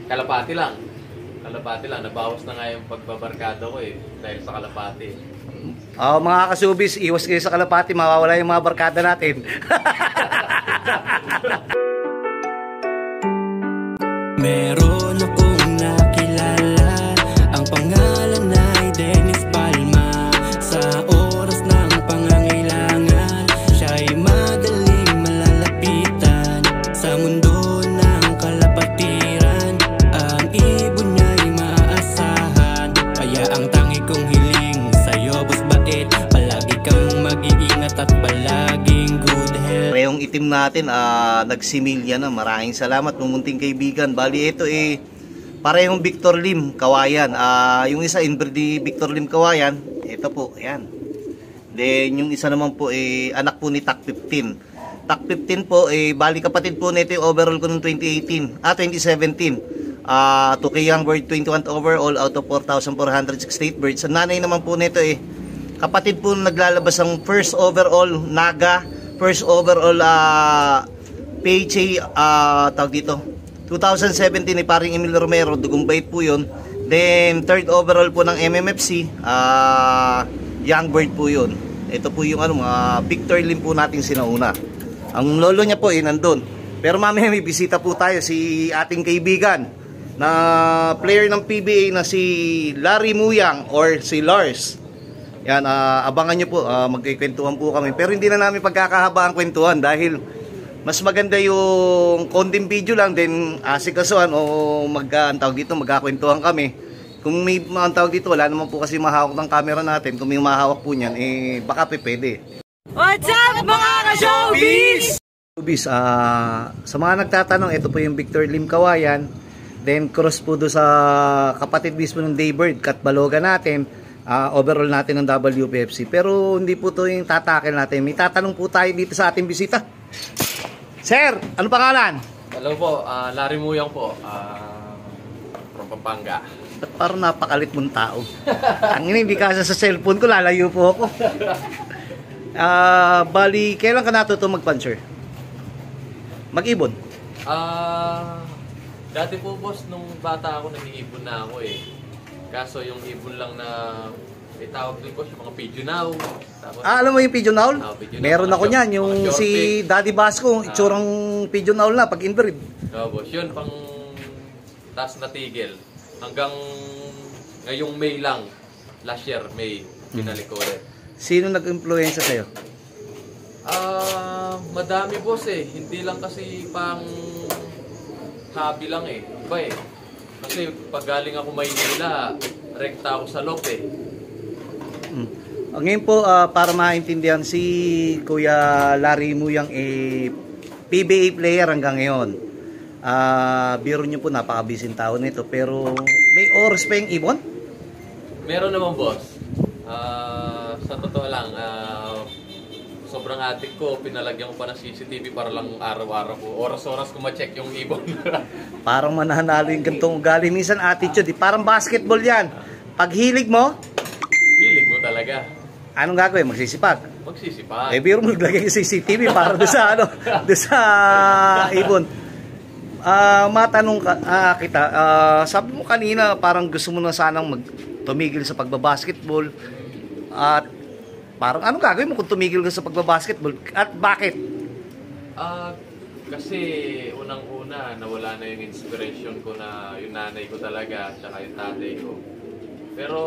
Kalapati lang. Kalapati lang. Nabawas na nga yung pagbabarkada ko eh. Dahil sa kalapati. Mga kasubis, iwas kayo sa kalapati. Mawawala yung mga barkada natin. Meron akong nakilala. Ang pangalan ay Dennis Palma. Sa oras ng pangangailangan, siya'y madaling malalapitan. Sa mundo ng kalapatiran, ang ibon niya'y maaasahan. Kaya ang tangi kong hiling sa'yo, boss bait, palagi kang mag-iingat at palaging good health. Yung itim natin, nagsimilya na. Maraming salamat, mumunting kaibigan. Bali, ito parehong Victor Lim, Kawayan. Yung isa, inbreed ni Victor Lim, Kawayan. Ito po, ayan. Then, yung isa naman po, anak po ni TAC 15. TAC 15 po, bali kapatid po nito yung overall ko noong 2017. 2K young bird, 21 overall out of 4,468 birds. Sa nanay naman po nito, kapatid po naglalabas ang first overall Naga, first overall PHA, tawag dito 2017 ni paring Emil Romero, dugong bait po yun. Then third overall po ng MMFC, young bird po yun. Ito po yung Victor Lim po nating sinauna. Ang lolo niya po nandun. Pero mamaya may bisita po tayo, si ating kaibigan na player ng PBA na si Larry Muyang or si Lars. Yan, abangan nyo po, magkikwentuhan po kami. Pero hindi na namin pagkakahaba ang kwentuhan dahil mas maganda yung konting video lang, then asikasuhan o magkakwentuhan kami. Kung may tawag dito, wala naman po kasi mahawak ng camera natin. Kung may mahawak po niyan, baka pwede. What's up mga ka-showbiz? Sa mga nagtatanong, ito po yung Victor Lim, Kawayan. Then cross po do sa kapatid mismo ng Daybird, Katbaloga natin. Overall natin ng WPFC. Pero hindi po ito yung tatakil natin. May tatanong po tayo dito sa ating bisita. Sir, ano pangalan? Hello po, Larry Muyang po. From Pampanga. Parang napakalit mong tao. Ang hindi kasi sa cellphone ko, lalayo po ako. Bali, kailan ka natuto mag-puncher? Mag-ibon? Dati po boss, nung bata ako, nag-iibon na ako Kaso yung ibon lang na may tawag doon boss, yung mga pigeon now. Tapos, alam mo yung pigeon owl? Meron ako niyan, yung si Daddy Basco, itsurang pigeon owl na pag inbreed. Boss, yun pang taas na tigil. Hanggang ngayong May lang, last year May, binalik ko ulit. Sino nag-influensya sa'yo? Madami boss hindi lang kasi pang hobby lang Iba Kasi pag galing ako Maynila, rekta ako sa loob Ngayon po, para maintindihan, si Kuya Larry Muyang PBA player hanggang ngayon. Biro nyo po, napakabising tao nito. Pero may oras pa yung ibon? Meron naman boss. Sa totoo lang, sobrang adik ko, pinalagyan ko pa ng CCTV para lang araw-araw ko, oras-oras ko ma-check yung ibon. Parang mananalo yung gantong ugali. Minsan attitude, parang basketball yan. Pag hilig mo, hilig mo talaga. Anong gagawin? Magsisipag? Magsisipag. Biro mo naglagay yung CCTV para doon sa, doon sa ibon. Matanong kita, sabi mo kanina, parang gusto mo na sanang tumigil sa pagbabasketball. At parang anong gagawin mo kung tumigil ka sa pagbabasketball? At bakit? Kasi unang-una, nawala na yung inspiration ko na yung nanay ko talaga, tsaka yung tatay ko. Pero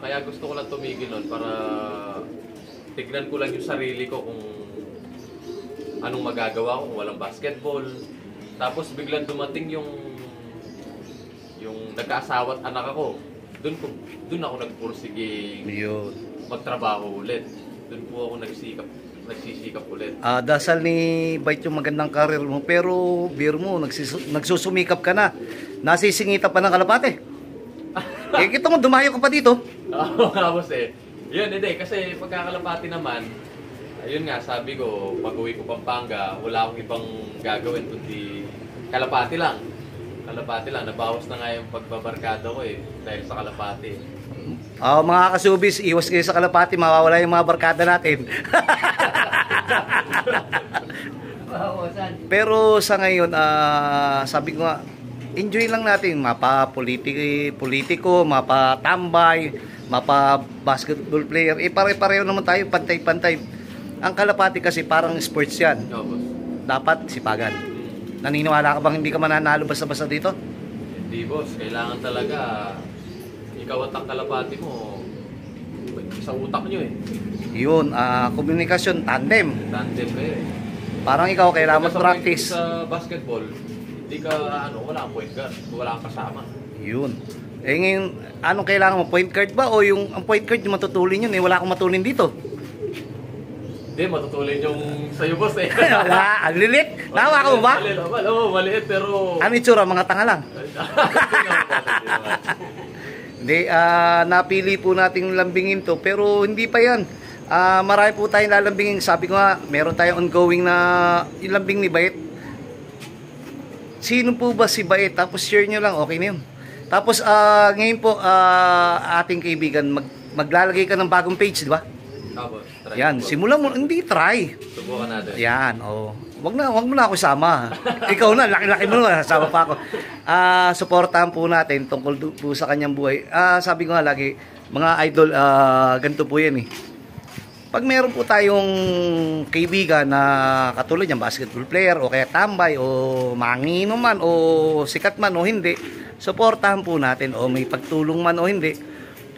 kaya gusto ko lang tumigil nun para tignan ko lang yung sarili ko kung anong magagawa ko kung walang basketball. Tapos biglang dumating yung nagkaasawa at anak ako. Doon ako nagpursige magtrabaho ulit. Doon po ako nagsisikap ulit. Dasal ni Bait yung magandang karir mo, pero beer mo, nagsusumikap ka na. Nasisingita pa ng kalapate. Kita mo, dumayo ka pa dito. Oo nga boss Yun, hindi. Kasi pagkakalapati naman, ayun nga, sabi ko, pag-uwi ko Pampanga, wala akong ibang gagawin kundi kalapati lang. Kalapati lang. Nabawas na nga yung pagbabarkada ko dahil sa kalapati. Mga kasubis, iwas kayo sa kalapati, mawawala yung mga barkada natin. Pero sa ngayon, sabi ko nga, enjoy lang natin, politiko, mapa-tambay, mapa-basketball player. Pare-pareho naman tayo, pantay-pantay. Ang kalapati kasi parang sports yan. No, boss. Dapat sipagan. Naniniwala ka bang hindi ka mananalo basta-basta dito? Hindi, boss. Kailangan talaga ikaw at ang kalapati mo isang utak nyo eh. Yun, komunikasyon, tandem. Tandem kayo eh. Parang ikaw kailangan mag-practice. Sa basketball, hindi ka, wala kang point guard, wala kang kasama. Yun. Eh ngayon, anong kailangan mo? Point guard ba? O yung ang point guard yung matutulin yun? Eh, wala akong matulin dito. Hindi, matutulin yung sa'yo, boss eh. Wala, ang lilit. Nawa ka mo ba? Maliit, pero... Ano itsura? Mga tanga lang. Hindi, napili po nating lambingin to, pero hindi pa yan. Marami po tayong lalambingin. Sabi ko nga, meron tayong ongoing na yung lambing ni Bayet. Sino po ba si Bayet? Tapos share nyo lang, okay na yun. Tapos ngayon po, ating kaibigan, maglalagay ka ng bagong page, di ba? Tapos, try. Yan, simulan mo, hindi try. Subukan natin. Yan, oh. Wag mo na ako sama. Ikaw na, laki-laki mo na, sama pa ako. Suportahan po natin tungkol po sa kanyang buhay. Sabi ko nga lagi, mga idol, ganito po yan eh. Pag meron po tayong kaibigan na katulad yung basketball player o kaya tambay o mangino man o sikat man o hindi, suportahan po natin o may pagtulong man o hindi,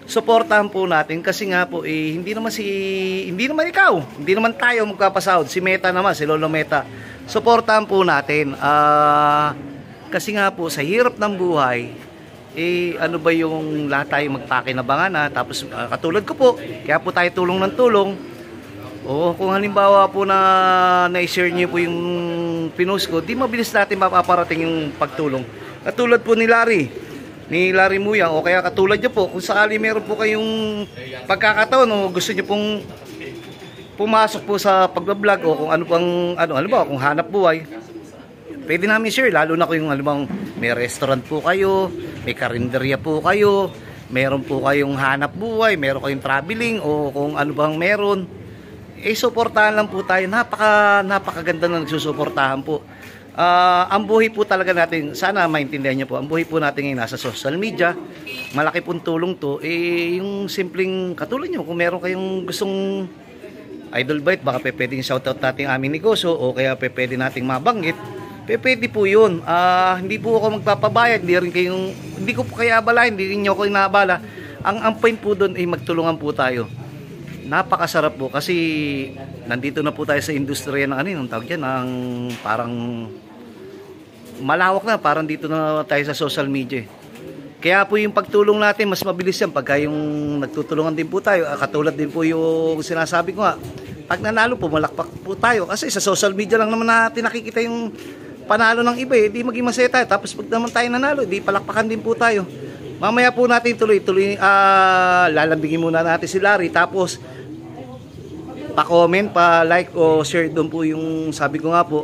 suportahan po natin kasi nga po hindi naman ikaw, hindi naman tayo magpapasahod, si Meta naman, si Lolo Meta. Suportahan po natin kasi nga po sa hirap ng buhay, ano ba yung lahat tayo magpakinabangan tapos katulad ko po, kaya po tayo tulong ng tulong. O kung halimbawa po na-share niyo po yung pinost ko, di mabilis natin mapaparating yung pagtulong. Katulad po ni Larry Muyang, o kaya katulad niyo po, kung sakali meron po kayong pagkakataon o gusto niyo pong pumasok po sa pagbablog o kung halimbawa kung hanap buhay, pwede namin share, lalo na kung halimbawa may restaurant po kayo, may karinderya po kayo, meron po kayong hanap buhay, meron kayong traveling o kung ano bang meron, suportahan lang po tayo. Napakaganda na nagsusuportahan po. Ang buhay po talaga natin, sana maintindihan niyo po, ang buhay po natin ngayon nasa social media, malaki pong tulong to, yung simpleng katulad niyo, kung meron kayong gustong Idol Bite, baka pwedeng shoutout natin aming negosyo o kaya pwede nating mabanggit, pwede po yun. Hindi po ako magpapabayad, hindi ko po kaya abala, hindi rin niyo ako inaabala. Ang point po doon ay magtulungan po tayo. Napakasarap po kasi nandito na po tayo sa industriya ng ng tawag dyan, ng parang malawak na, parang dito na tayo sa social media. Kaya po yung pagtulong natin mas mabilis yan pagka yung nagtutulungan din po tayo. Katulad din po yung sinasabi ko nga, pag nanalo po malakpak po tayo kasi sa social media lang naman natin nakikita yung panalo ng iba, di maging masaya tayo. Tapos pag naman tayo nanalo, di palakpakan din po tayo. Mamaya po natin tuloy lalambingin muna natin si Larry, tapos pa-comment, pa-like o share doon po yung sabi ko nga po.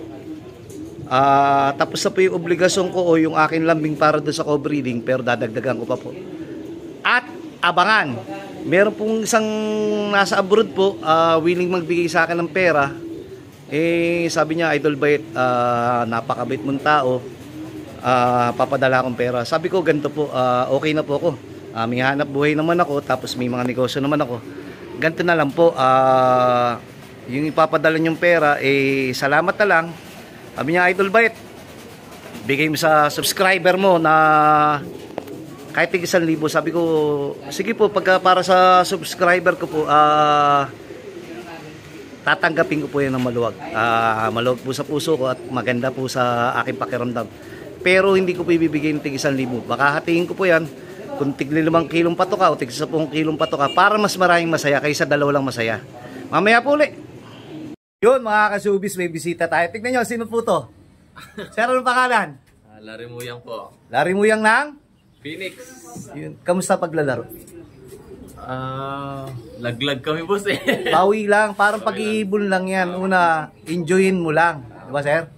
Tapos na po yung obligasyon ko o yung akin lambing para doon sa co-breeding, pero dadagdagan ko pa po. At abangan, meron pong isang nasa abroad po, willing magbigay sa akin ng pera. Sabi niya, Idol Bite, napakabait mong tao, papadala akong pera. Sabi ko, ganito po, okay na po ako. May hanap buhay naman ako, tapos may mga negosyo naman ako. Ganito na lang po, yung ipapadala niyong pera, salamat na lang. Sabi niya, Idol Bite, bigay mo sa subscriber mo na kahit 1,000. Sabi ko, sige po, para sa subscriber ko po, tatanggapin ko po yan ng maluwag. Maluwag po sa puso ko at maganda po sa aking pakiramdam. Pero hindi ko po ibibigay ng 1,000. Baka hatiin ko po yan kung tigli 5 kilong patoka o tigli 10 kilong patoka para mas maraming masaya kaysa 2 lang masaya. Mamaya po ulit. Yun mga kasubis, may bisita tayo. Tignan nyo, sino po to? Sir, anong pangalan? Larry Muyang po. Larry Muyang ng? Phoenix. Yun. Kamusta paglalaro? Laglag kami, boss eh. Pawi lang, parang pag-iibon lang yan. Una, enjoyin mo lang. Diba, sir?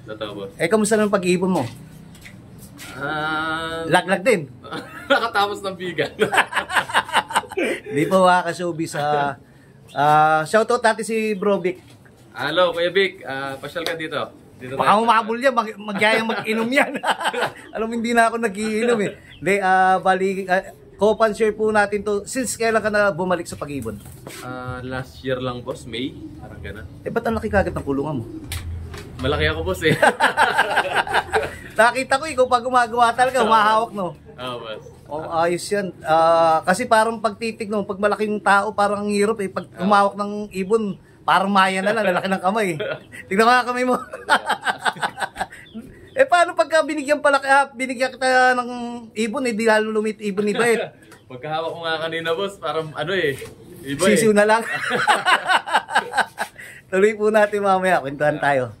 Totoo, boss. Kamusta naman pag-iibon mo? Laglag din. Nakatapos ng bigan. Di po mga kasubis. Shoutout natin si Bro Vic. Hello, Kuya Vic. Pasyal ka dito. Dito Baka umabol yan, magyayang mag-inom yan. Alam mo, hindi na ako nagiinom eh. Hindi, bali, co-pan share po natin to. Since kailan ka na bumalik sa pag-ibon? Last year lang, boss. May. Parang gano'n. Ba't ang laki kagad ng kulungan mo? Malaki ako, boss eh. Nakita ko, ikaw pag gumagawa talaga, humahawak, no? Boss. Oh, ayos yan. Kasi parang pagtitig, no? Pag malaking tao, parang ang hirap eh. Pag humawak ng ibon, parang maya na lang, lalaki ng kamay. Tignan ko nga kamay mo. Paano pagka binigyan kita ng ibon, di lalo lumit ibon ni Bait? Pagkahawak ko nga kanina, boss, parang iba Sisiw na lang. Tuloy po natin mamaya, kwentuhan tayo.